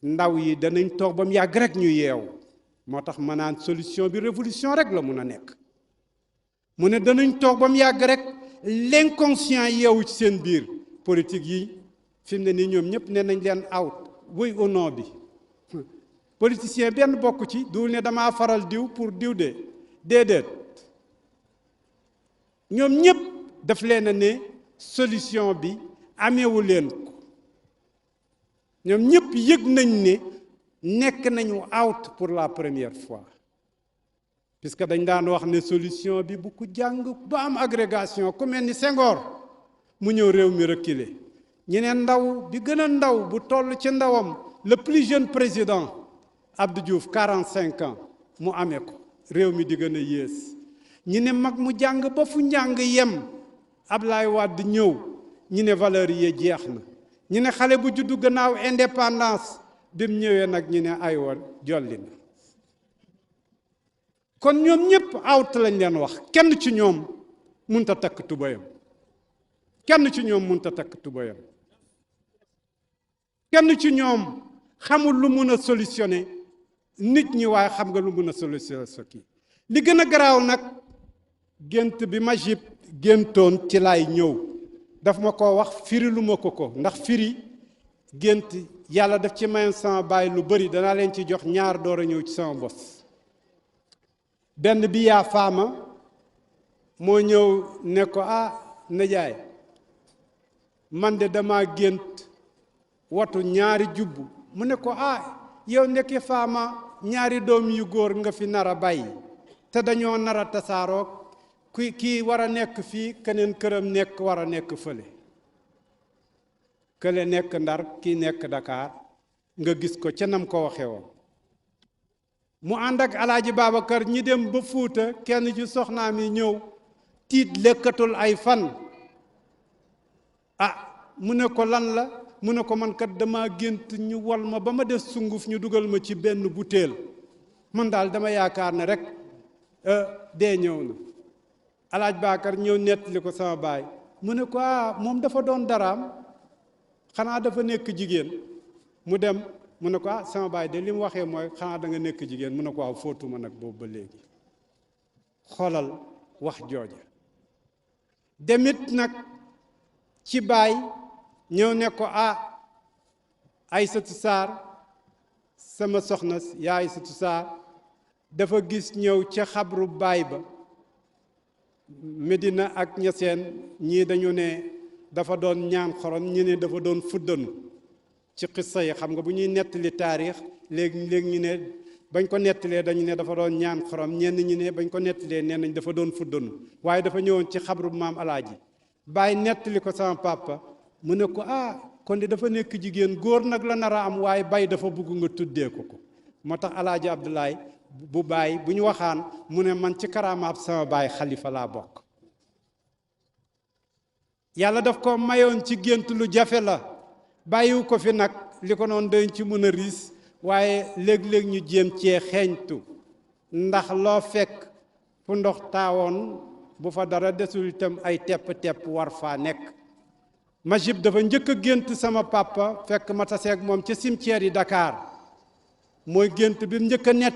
ndaw yi danañ toog ba mu yàgg rek ñu yeew moo tax ma naan solution bi révolution rek la mun a nekk mu ne danañ toog ba mu yàgg rek l'inconscient yeewu ci seen biir politique yi fi mu ne nii ñoom ñëpp ne nañ leen out oui ou non bi politicien benn bokk ci duul ne damaa faral diw pour diw de déedéet ñoom ñëpp daf leen a ne solution bi ameewu leen ko ñoom ñëpp yëg nañ ne nekk nañu out pour la première fois puisque dañ daan wax ne solution bi bu ku jàng ba am agrégation ku mel ni Senghor mu ñëw réew mi reculer ñeneen ndaw bi gën a ndaw bu toll ci ndawam le plus jeune président Abdou Diouf 45 ans mu amee ko réew mi di gën a yées ñi ne mag mu jàng ba fu njàng yem Ablaye Wade ñëw ñi ne valeur yi jeex na ñi ne xale bu juddu gannaaw indépendance bi mu ñëwee nag ñi ne aywa jolli na kon ñoom ñëpp out lañ leen wax kenn ci ñoom munta takk tubayam kenn ci ñoom munta takk tubayam kenn ci ñoom xamul lu mun a solutionner nit ñi waaye xam nga lu mun a solutionner sa kii li gën a garaaw nag gént bi Majib géntoon ci laay ñëw daf ma ko wax firi lu ma ko ndax firi gént yàlla daf ci mayoon sama baay lu bari danaa leen ci jox ñaar door a ñëw ci sama bos benn bi yaa faama moo ñëw ne ko nijaay man de dama gént watu ñaari jubbu mu ne ko yow nekki faama ñaari doom yu góor nga fi nar a bàyyi te dañoo nar a tasaaroog kii war a nekk fii keneen këram nekk war a nekk fële kële nekk Ndar kii nekk Dakar nga gis ko ca nam ko waxe woon mu ànd ak Alaaji Babacar ñi dem ba Fuuta kenn ci soxnaam yi ñëw tiit lekkatul ay fan mu ne ko lan la mu ne ko man kat dama gént ñu wal ma ba ma des sunguf ñu dugal ma ci benn butéel man daal dama yaakaar ne rek dee ñëw na Alaaj Babacar ñëw nettali ko sama baay mu ne ko moom dafa doon daraam xanaa dafa nekk jigéen mu dem mu ne ko sama baay de li mu waxee mooy xanaa da nga nekk jigéen mu ne ko waaw footuma nag boobu ba léegi xoolal wax jooja demit nag ci baay ñëw ne ko Aysatu Saar sama soxna yaa Aysatu Saar dafa gis ñëw ca xabru baay ba Medina ak Ñaseen ñii dañu ne dafa doon ñaan xorom ñi ne dafa doon fuddanu ci xissa yi xam nga bu ñuy nettali taarix léegi ñu ne bañ ko nettalee dañu ne dafa doon ñaan xorom ñenn ñi ne bañ ko nettalee nee nañ dafa doon fuddanu waaye dafa ñëwoon ci xabru maam Alaaji Baay nettali ko sama papa mu ne ko kon de dafa nekk jigéen góor nag la nar a am waaye bay dafa bugg nga tuddee ko moo tax Alaaji Abdoulaye bu baay bu ñu waxaan mu ne man ci karaamaab sama baay xalifa laa bokk yàlla daf ko mayoon ci gént lu jafe la bàyyiwu ko fi nag li ko noonu dañ ci mën a riis waaye léeg-léeg ñu jéem cee xeeñtu ndax loo fekk fu ndox taawoon bu fa dara desul itam ay tepp-tepp war faa nekk Majib dafa njëkk a gént sama papa fekk ma taseeg moom ca cimetière yi Dakar mooy gént bi mu njëkk a nett